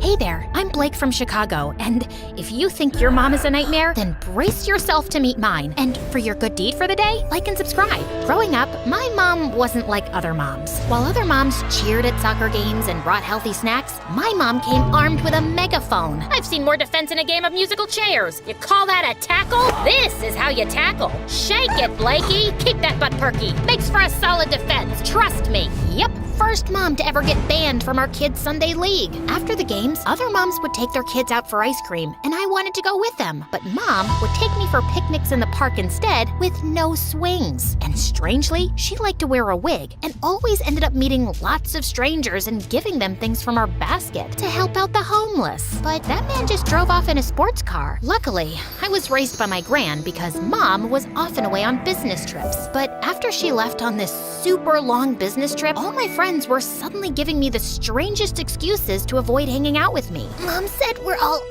Hey there, I'm Blake from Chicago, and if you think your mom is a nightmare, then brace yourself to meet mine. And for your good deed for the day, like and subscribe. Growing up, my mom wasn't like other moms. While other moms cheered at soccer games and brought healthy snacks, my mom came armed with a megaphone. I've seen more defense in a game of musical chairs. You call that a tackle? This is how you tackle. Shake it, Blakey. Keep that butt perky. Makes for a solid defense, trust me. Yep. First mom to ever get banned from our kids' Sunday league. After the games, other moms would take their kids out for ice cream, and I wanted to go with them. But mom would take me for picnics in the park instead with no swings. And strangely, she liked to wear a wig and always ended up meeting lots of strangers and giving them things from our basket to help out the homeless. But that man just drove off in a sports car. Luckily, I was raised by my gran because mom was often away on business trips. But after she left on this super long business trip, all my friends were suddenly giving me the strangest excuses to avoid hanging out with me. Mom said we're all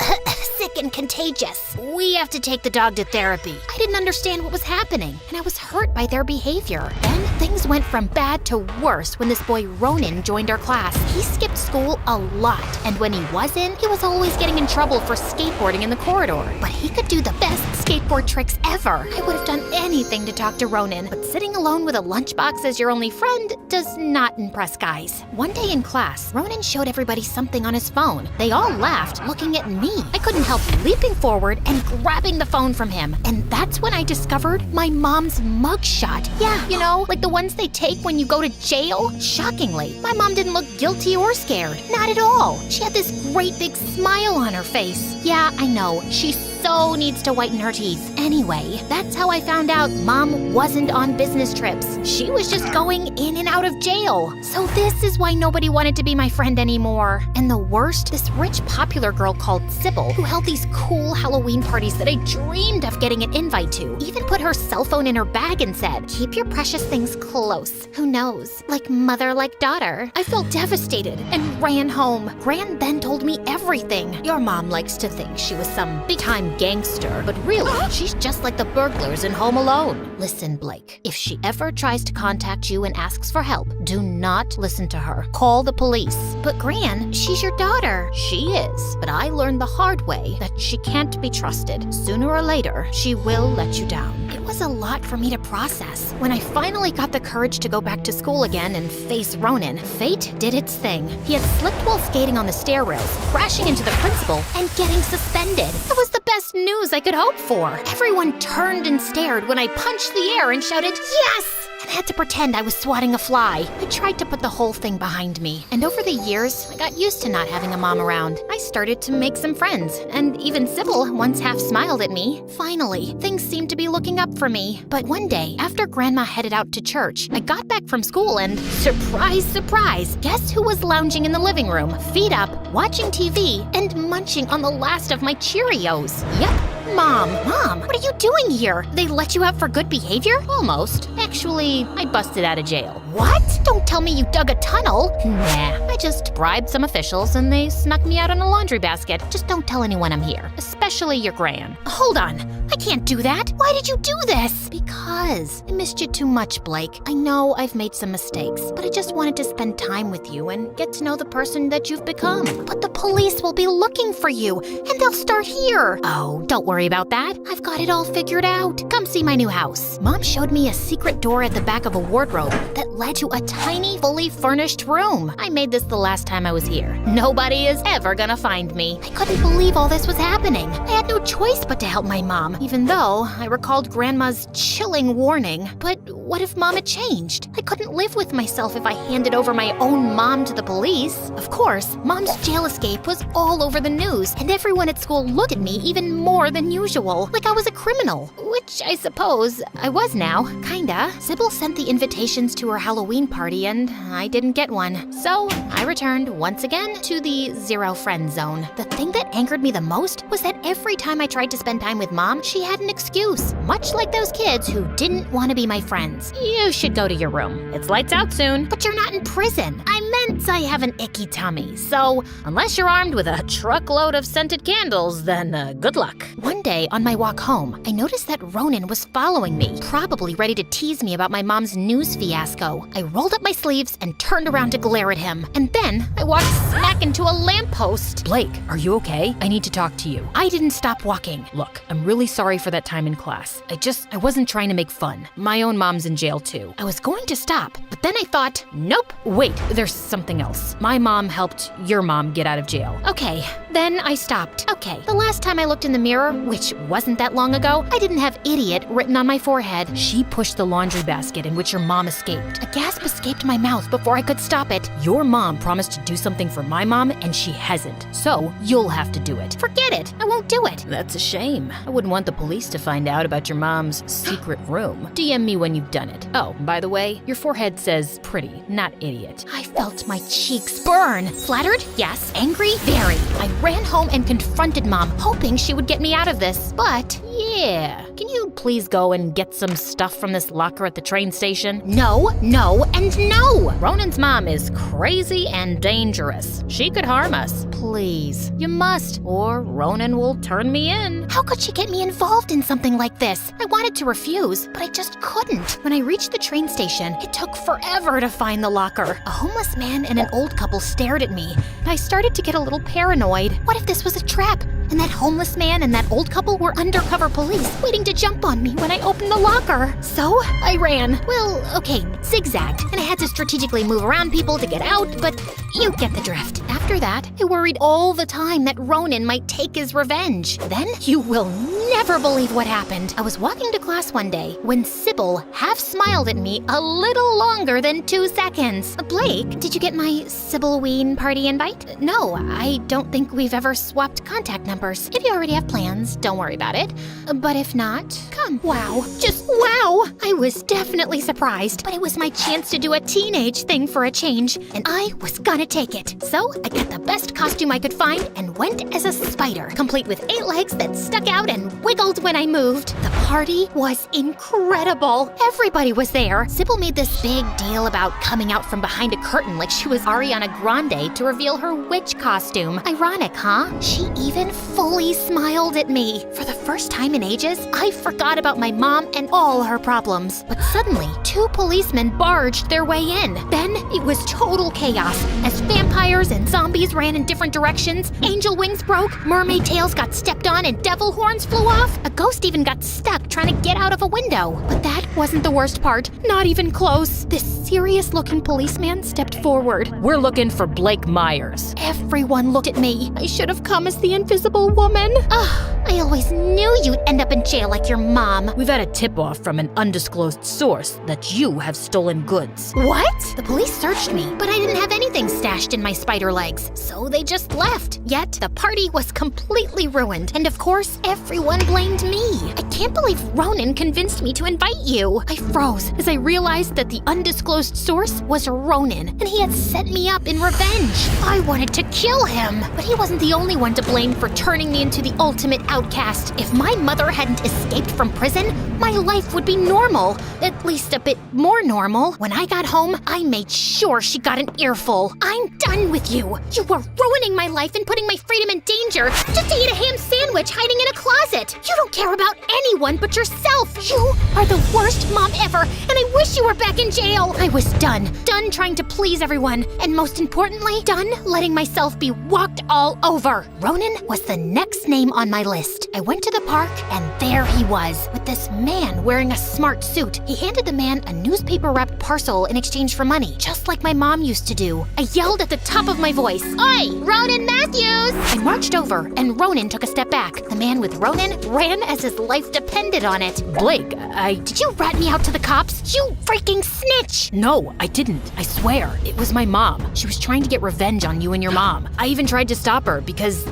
sick and contagious. We have to take the dog to therapy. I didn't understand what was happening, and I was hurt by their behavior. Then things went from bad to worse when this boy Ronan joined our class. He skipped school a lot, and when he was in, he was always getting in trouble for skateboarding in the corridor. But he could do the best skateboard tricks ever. I would have done anything to talk to Ronan, but sitting alone with a lunchbox as your only friend does not impress guys. One day in class, Ronan showed everybody something on his phone. They all laughed, looking at me. I couldn't help leaping forward and grabbing the phone from him. And that's when I discovered my mom's mugshot. Yeah, you know, like the ones they take when you go to jail. Shockingly, my mom didn't look guilty or scared. Not at all. She had this great big smile on her face. Yeah, I know, she so needs to whiten her teeth. Anyway, that's how I found out mom wasn't on business trips. She was just going in and out of jail. So this is why nobody wanted to be my friend anymore. And the worst, this rich popular girl called Sybil, who held these cool Halloween parties that I dreamed of getting an invite to, even put her cell phone in her bag and said, "Keep your precious things close. Who knows? Like mother, like daughter." I felt devastated and ran home. Gran then told me everything. Your mom likes to think she was some big-time gangster, but really, she's just like the burglars in Home Alone. Listen, Blake, if she ever tries to contact you and asks for help, do not listen to her. Call the police. But Gran, she's your daughter. She is, but I learned the hard way that she can't be trusted. Sooner or later, she will let you down. It was a lot for me to process. When I finally got the courage to go back to school again and face Ronan, fate did its thing. He had slipped while skating on the stair rails, crashing into the principal and getting suspended. It was the best news I could hope for. Everyone turned and stared when I punched the air and shouted, "Yes!" and had to pretend I was swatting a fly. I tried to put the whole thing behind me, and over the years, I got used to not having a mom around. I started to make some friends, and even Sybil once half smiled at me. Finally, things seemed to be looking up for me. But one day, after Grandma headed out to church, I got back from school and, surprise, surprise, guess who was lounging in the living room, feet up, watching TV, and munching on the last of my Cheerios. Yep. Mom, what are you doing here? They let you out for good behavior? Almost. Actually, I busted out of jail. What? Don't tell me you dug a tunnel. Nah, I just bribed some officials and they snuck me out on a laundry basket. Just don't tell anyone I'm here, especially your gran. Hold on, I can't do that. Why did you do this? Because I missed you too much, Blake. I know I've made some mistakes, but I just wanted to spend time with you and get to know the person that you've become. But the police will be looking for you, and they'll start here. Oh, don't worry about that. I've got it all figured out. Come see my new house. Mom showed me a secret door at the back of a wardrobe that led to a tiny, fully furnished room. I made this the last time I was here. Nobody is ever gonna find me. I couldn't believe all this was happening. I had no choice but to help my mom, even though I recalled Grandma's chilling warning. But what if Mom had changed? I couldn't live with myself if I handed over my own mom to the police. Of course, Mom's jail escape was all over the news, and everyone at school looked at me even more than usual, like I was a criminal. Which I suppose I was now, kinda. Sybil sent the invitations to her Halloween party and I didn't get one. So I returned once again to the zero friend zone. The thing that angered me the most was that every time I tried to spend time with Mom, she had an excuse, much like those kids who didn't want to be my friends. You should go to your room. It's lights out soon. But you're not in prison. I meant Besides, I have an icky tummy, so unless you're armed with a truckload of scented candles, then good luck. One day, on my walk home, I noticed that Ronan was following me, probably ready to tease me about my mom's news fiasco. I rolled up my sleeves and turned around to glare at him, and then I walked smack into a lamppost. Blake, are you okay? I need to talk to you. I didn't stop walking. Look, I'm really sorry for that time in class. I wasn't trying to make fun. My own mom's in jail too. I was going to stop, but then I thought, nope. Wait, there's something else. My mom helped your mom get out of jail. Okay, then I stopped. Okay, the last time I looked in the mirror, which wasn't that long ago, I didn't have idiot written on my forehead. She pushed the laundry basket in which your mom escaped. A gasp escaped my mouth before I could stop it. Your mom promised to do something for my mom, and she hasn't. So you'll have to do it. Forget it. I won't do it. That's a shame. I wouldn't want the police to find out about your mom's secret room. DM me when you've done it. Oh, by the way, your forehead says pretty, not idiot. I felt my cheeks burn. Flattered? Yes. Angry? Very. I ran home and confronted Mom, hoping she would get me out of this. But yeah. Can you please go and get some stuff from this locker at the train station? No, no, and no! Ronan's mom is crazy and dangerous. She could harm us. Please, you must, or Ronan will turn me in. How could she get me involved in something like this? I wanted to refuse, but I just couldn't. When I reached the train station, it took forever to find the locker. A homeless man and an old couple stared at me, and I started to get a little paranoid. What if this was a trap? And that homeless man and that old couple were undercover police waiting to jump on me when I opened the locker. So I ran. Well, okay, zigzagged. And I had to strategically move around people to get out, but you get the drift. After that, I worried all the time that Ronan might take his revenge. Then you will never believe what happened. I was walking to class one day when Sybil half smiled at me a little longer than 2 seconds. Blake, did you get my Sybilween party invite? No, I don't think we've ever swapped contact numbers. If you already have plans, don't worry about it. But if not, come. Wow. Just wow! I was definitely surprised, but it was my chance to do a teenage thing for a change, and I was gonna take it. So I got the best costume I could find and went as a spider, complete with 8 legs that stuck out and wiggled when I moved. The party was incredible. Everybody was there. Sybil made this big deal about coming out from behind a curtain like she was Ariana Grande to reveal her witch costume. Ironic, huh? She even fully smiled at me. For the first time in ages, I forgot about my mom and all her problems. But suddenly, 2 policemen barged their way in. Then it was total chaos as vampires and zombies ran in different directions, angel wings broke, mermaid tails got stepped on, and devil horns flew off. A ghost even got stuck trying to get out of a window. But that wasn't the worst part. Not even close. This serious-looking policeman stepped forward. We're looking for Blake Myers. Everyone looked at me. I should have come as the invisible woman. I always knew you'd end up in jail like your mom. We've had a tip-off from an undisclosed source that you have stolen goods. What? The police searched me, but I didn't have anything stashed in my spider legs, so they just left. Yet, the party was completely ruined, and of course, everyone blamed me. I can't believe Ronan convinced me to invite you. I froze as I realized that the undisclosed source was Ronan, and he had set me up in revenge. I wanted to kill him, but he wasn't the only one to blame for turning me into the ultimate outcast. If my mother hadn't escaped from prison, my life would be normal. At least a bit more normal. When I got home, I made sure she got an earful. I'm done with you. You were ruining my life and putting my freedom in danger just to eat a ham sandwich hiding in a closet. You don't care about anyone but yourself. You are the worst mom ever, and I wish you were back in jail. I was done. Done trying to please everyone, and most importantly, done letting myself be walked all over. Ronan was the next name on my list. I went to the park, and there he was, with this man wearing a smart suit. He handed the man a newspaper-wrapped parcel in exchange for money, just like my mom used to do. I yelled at the top of my voice, "Oi, Ronan Matthews!" I marched over, and Ronan took a step back. The man with Ronan ran as his life depended on it. Blake, Did you rat me out to the cops? You freaking snitch! No, I didn't. I swear. It was my mom. She was trying to get revenge on you and your mom. I even tried to stop her because,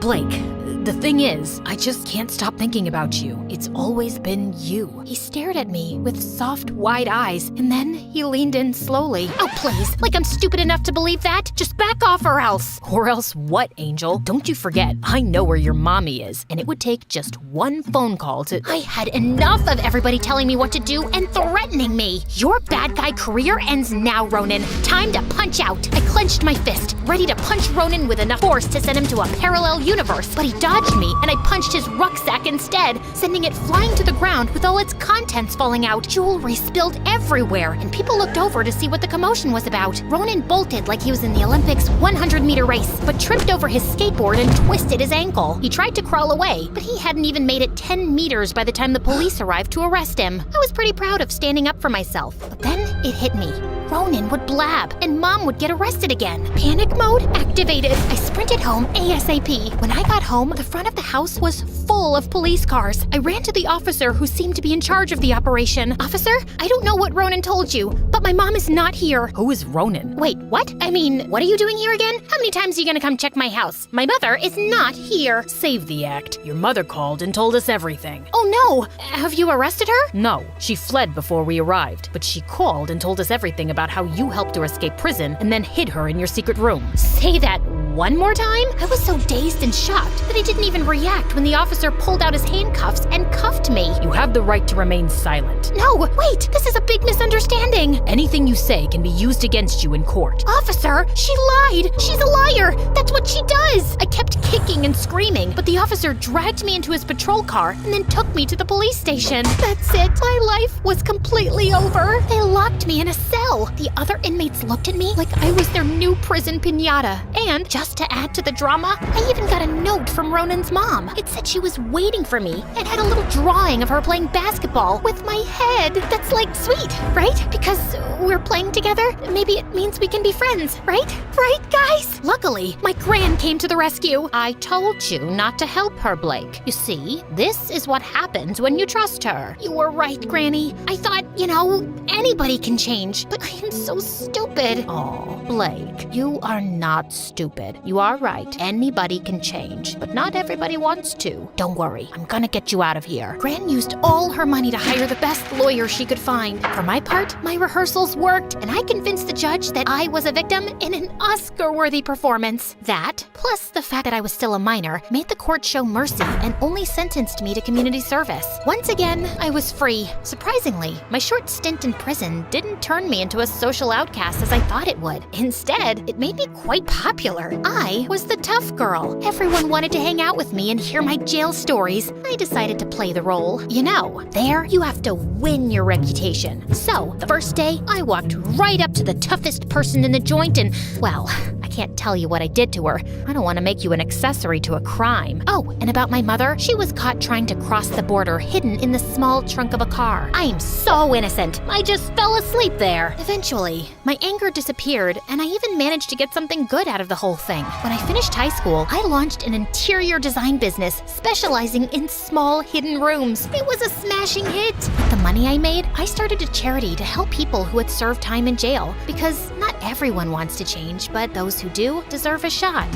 Blake, The thing is, I just can't stop thinking about you. It's always been you. He stared at me with soft, wide eyes, and then he leaned in slowly. Oh, please, like I'm stupid enough to believe that? Just back off or else. Or else what, Angel? Don't you forget, I know where your mommy is, and it would take just one phone call to— I had enough of everybody telling me what to do and threatening me. Your bad guy career ends now, Ronan. Time to punch out. I clenched my fist, ready to punch Ronan with enough force to send him to a parallel universe, but he dodged me, and I punched his rucksack instead, sending it flying to the ground with all its contents falling out. Jewelry spilled everywhere, and people looked over to see what the commotion was about. Ronan bolted like he was in the Olympics 100-meter race, but tripped over his skateboard and twisted his ankle. He tried to crawl away, but he hadn't even made it 10 meters by the time the police arrived to arrest him. I was pretty proud of standing up for myself, but then it hit me. Ronan would blab, and Mom would get arrested again. Panic mode activated. I sprinted home ASAP. When I got home, the front of the house was full of police cars. I ran to the officer who seemed to be in charge of the operation. Officer, I don't know what Ronan told you, but my mom is not here. Who is Ronan? Wait, what? I mean, what are you doing here again? How many times are you gonna come check my house? My mother is not here. Save the act. Your mother called and told us everything. Oh no! Have you arrested her? No, she fled before we arrived, but she called and told us everything about how you helped her escape prison and then hid her in your secret room. Say that one more time? I was so dazed and shocked that I didn't even react when the officer pulled out his handcuffs and cuffed me. You have the right to remain silent. No, wait, this is a big misunderstanding. Anything you say can be used against you in court. Officer, she lied. She's a liar. That's what she does. I kept kicking and screaming, but the officer dragged me into his patrol car and then took me to the police station. That's it. My life was completely over. They locked me in a cell. The other inmates looked at me like I was their new prison piñata. And just to add to the drama, I even got a note from Ronan's mom. It said she was waiting for me and had a little drawing of her playing basketball with my head. That's like sweet, right? Because we're playing together, maybe it means we can be friends, right? Right, guys? Luckily, my gran came to the rescue. I told you not to help her, Blake. You see, this is what happens when you trust her. You were right, Granny. I thought, anybody can change, but I am so stupid. Oh, Blake, you are not stupid. You are right. Anybody can change, but not everybody wants to. Don't worry, I'm gonna get you out of here. Gran used all her money to hire the best lawyer she could find. For my part, my rehearsals worked, and I convinced the judge that I was a victim in an Oscar-worthy performance. That, plus the fact that I was still a minor, made the court show mercy and only sentenced me to community service. Once again, I was free. Surprisingly, my short stint in prison didn't turn me into a social outcast as I thought it would. Instead, it made me quite popular. I was the tough girl. Everyone wanted to hang out with me and hear my jail stories. I decided to play the role. There you have to win your reputation. So, the first day, I walked right up to the toughest person in the joint and, well, I can't tell you what I did to her. I don't want to make you an accessory to a crime. Oh, and about my mother, she was caught trying to cross the border hidden in the small trunk of a car. I am so innocent. I just fell asleep there. Eventually, my anger disappeared, and I even managed to get something good out of the whole thing. When I finished high school, I launched an interior design business specializing in small hidden rooms. It was a smashing hit. With the money I made, I started a charity to help people who had served time in jail, because not everyone wants to change, but those who do deserve a shot.